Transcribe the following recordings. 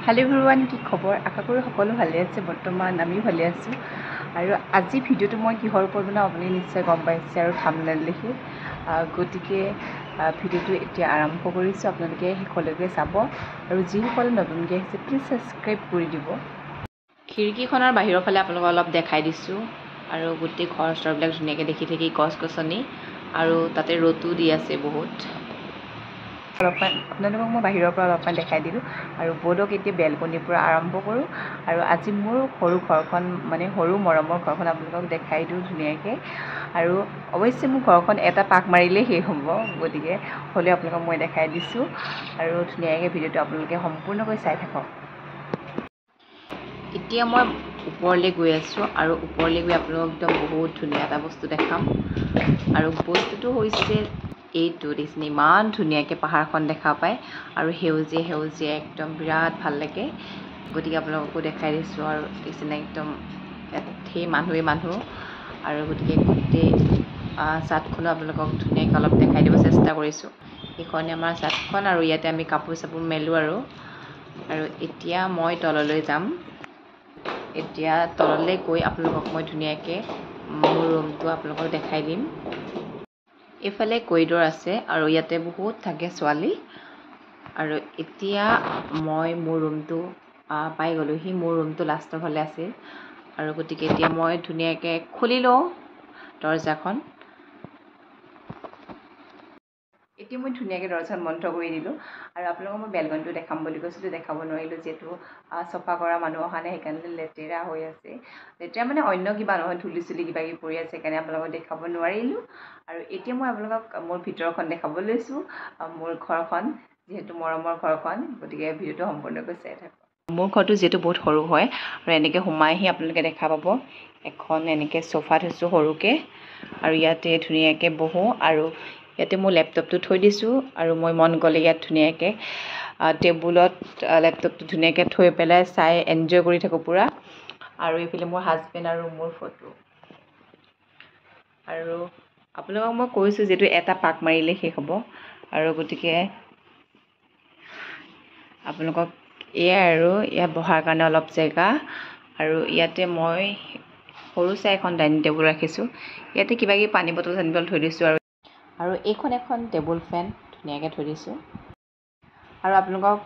Hello' everyone, কি খবৰ? আশা কৰোঁ সকলো ভালে আছে। বৰ্তমান আমি ভালে আছোঁ। আৰু আজি ভিডিঅ'টো মই কিহৰ ওপৰত বনাওঁ আপুনি নিশ্চয় গম পাইছে আৰু থাম্বনেইল দেখি। গতিকে ভিডিঅ'টো এতিয়া আৰম্ভ কৰিছোঁ। আপোনালোকে শেষলৈকে চাব আৰু যিসকলে নতুনকৈ আহিছে প্লিজ ছাবস্ক্ৰাইব কৰি দিব। খিৰিকীখনৰ বাহিৰৰ ফালে আপোনালোকক অলপ দেখাই দিছোঁ আৰু গোটেই ঘৰ চৰবিলাক ধুনীয়াকৈ দেখি থাকি গছ গছনি আৰু তাতে ৰ'দো দি আছে বহুত। অলপমান আপোনালোকক মই বাহিৰৰ পৰা অলপমান দেখাই দিলোঁ আৰু ব'লক এতিয়া বেলকনিৰ পৰা আৰম্ভ কৰোঁ আৰু আজি মোৰ সৰু ঘৰখন মানে সৰু মৰমৰ ঘৰখন আপোনালোকক দেখাই দিওঁ ধুনীয়াকৈ। আৰু অৱশ্যে মোৰ ঘৰখন এটা পাক মাৰিলেই শেষ হ'ব, গতিকে হ'লেও আপোনালোকক মই দেখাই দিছোঁ আৰু ধুনীয়াকৈ ভিডিঅ'টো আপোনালোকে সম্পূৰ্ণকৈ চাই থাকক। এতিয়া মই ওপৰলৈ গৈ আছোঁ আৰু ওপৰলৈ গৈ আপোনালোকক একদম বহুত ধুনীয়া এটা বস্তু দেখাম। আৰু বস্তুটো হৈছে এইটো, দেখিছেনে? ইমান ধুনীয়াকৈ পাহাৰখন দেখা পায় আৰু সেউজীয়া সেউজীয়া একদম বিৰাট ভাল লাগে। গতিকে আপোনালোককো দেখাই দিছোঁ আৰু দেখিছেনে একদম সেই মানুহেই মানুহ। আৰু গতিকে গোটেই চাটখনো আপোনালোকক ধুনীয়াকৈ অলপ দেখাই দিব চেষ্টা কৰিছোঁ। এইখনে আমাৰ চাটখন আৰু ইয়াতে আমি কাপোৰ চাপোৰ মেলোঁ আৰু এতিয়া মই তললৈ যাম। এতিয়া তললৈ গৈ আপোনালোকক মই ধুনীয়াকৈ মোৰ ৰুমটো আপোনালোকক দেখাই দিম। এইফালে কৰিডৰ আছে আৰু ইয়াতে বহুত থাকে ছোৱালী। আৰু এতিয়া মই মোৰ ৰুমটো পাই গ'লোহি। মোৰ ৰুমটো লাষ্টৰ ফালে আছিল আৰু গতিকে এতিয়া মই ধুনীয়াকৈ খুলি লওঁ দৰজাখন। এতিয়া মই ধুনীয়াকৈ দৰজাখন বন্ধ কৰি দিলোঁ আৰু আপোনালোকক মই বেলকনিটো দেখাম বুলি কৈছিলোঁ, দেখাব নোৱাৰিলোঁ যিহেতু চফা কৰা মানুহ অহা নাই, সেইকাৰণে লেতেৰা হৈ আছে। লেতেৰা মানে অন্য কিবা নহয়, ধূলি চুলি কিবা কিবি পৰি আছে, সেইকাৰণে আপোনালোকক দেখাব নোৱাৰিলোঁ। আৰু এতিয়া মই আপোনালোকক মোৰ ভিতৰখন দেখাব লৈছোঁ, মোৰ ঘৰখন, যিহেতু মৰমৰ ঘৰখন। গতিকে ভিডিঅ'টো সম্পূৰ্ণকৈ চাই থাকক। মোৰ ঘৰটো যিহেতু বহুত সৰু হয় আৰু এনেকৈ সোমাই আহি আপোনালোকে দেখা পাব এখন এনেকৈ চোফা থৈছোঁ সৰুকৈ আৰু ইয়াতে ধুনীয়াকৈ বহোঁ আৰু ইয়াতে মোৰ লেপটপটো থৈ দিছোঁ আৰু মই মন গ'লে ইয়াত ধুনীয়াকৈ টেবুলত লেপটপটো ধুনীয়াকৈ থৈ পেলাই চাই এনজয় কৰি থাকোঁ পূৰা। আৰু এইফালে মোৰ হাজবেণ্ড আৰু মোৰ ফটো। আৰু আপোনালোকক মই কৈছোঁ যিহেতু এটা পাক মাৰিলে শেষ হ'ব আৰু গতিকে আপোনালোকক এয়াই আৰু ইয়াত বহাৰ কাৰণে অলপ জেগা। আৰু ইয়াতে মই সৰু চাই এখন ডাইনিং টেবুল ৰাখিছোঁ। ইয়াতে কিবা কিবি পানী বটল চানি বটল থৈ দিছোঁ আৰু এইখন এখন টেবুল ফেন ধুনীয়াকৈ থৈ দিছোঁ। আৰু আপোনালোকক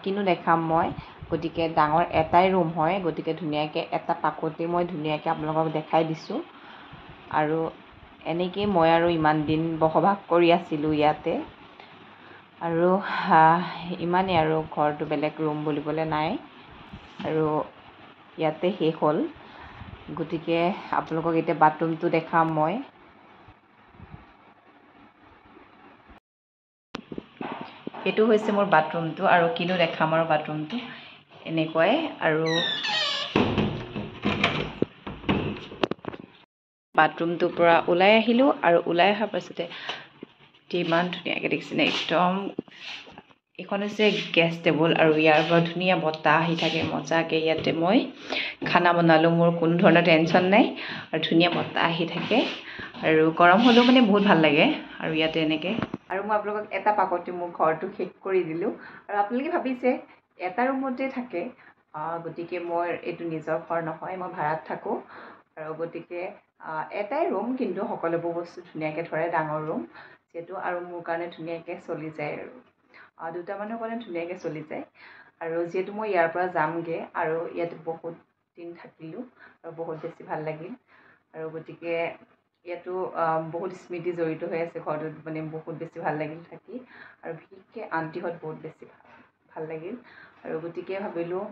কিনো দেখাম মই, গতিকে ডাঙৰ এটাই ৰুম হয়, গতিকে ধুনীয়াকৈ এটা পাকতে মই ধুনীয়াকৈ আপোনালোকক দেখাই দিছোঁ। আৰু এনেকেই মই আৰু ইমান দিন বসবাস কৰি আছিলোঁ ইয়াতে। আৰু ইমানেই আৰু ঘৰটো, বেলেগ ৰুম বুলিবলৈ নাই আৰু ইয়াতে শেষ হ'ল। গতিকে আপোনালোকক এতিয়া বাথৰুমটো দেখাম মই। এইটো হৈছে মোৰ বাথৰুমটো আৰু কিনো দেখাম আৰু বাথৰুমটো এনেকুৱাই। আৰু বাথৰুমটোৰ পৰা ওলাই আহিলোঁ আৰু ওলাই অহাৰ পাছতে ইমান ধুনীয়াকৈ দেখিছেনে একদম। এইখন হৈছে গেছ টেবুল আৰু ইয়াৰ পৰা ধুনীয়া বতাহ আহি থাকে মজাকৈ। ইয়াতে মই খানা বনালোঁ, মোৰ কোনো ধৰণৰ টেনশ্যন নাই আৰু ধুনীয়া বতাহ আহি থাকে আৰু গৰম হ'লেও মানে বহুত ভাল লাগে। আৰু ইয়াতে এনেকৈ আৰু মই আপোনালোকক এটা পাকতে মোৰ ঘৰটো শেষ কৰি দিলোঁ। আৰু আপোনালোকে ভাবিছে এটা ৰুমতে থাকে, গতিকে মোৰ এইটো নিজৰ ঘৰ নহয়, মই ভাড়াত থাকোঁ। আৰু গতিকে এটাই ৰুম, কিন্তু সকলোবোৰ বস্তু ধুনীয়াকৈ ধৰে, ডাঙৰ ৰুম যিহেতু। আৰু মোৰ কাৰণে ধুনীয়াকৈ চলি যায় আৰু দুটা মানুহৰ কাৰণে ধুনীয়াকৈ চলি যায়। আৰু যিহেতু মই ইয়াৰ পৰা যামগৈ আৰু ইয়াতে বহুত দিন থাকিলোঁ আৰু বহুত বেছি ভাল লাগিল। আৰু গতিকে ইয়াতো বহুত স্মৃতি জড়িত হৈ আছে ঘৰটোত, মানে বহুত বেছি ভাল লাগিল থাকি। আৰু বিশেষকৈ আণ্টিহঁত বহুত বেছি ভাল লাগিল। আৰু গতিকে ভাবিলোঁ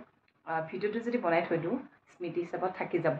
ভিডিঅ'টো যদি বনাই থৈ দিওঁ স্মৃতি হিচাপত থাকি যাব।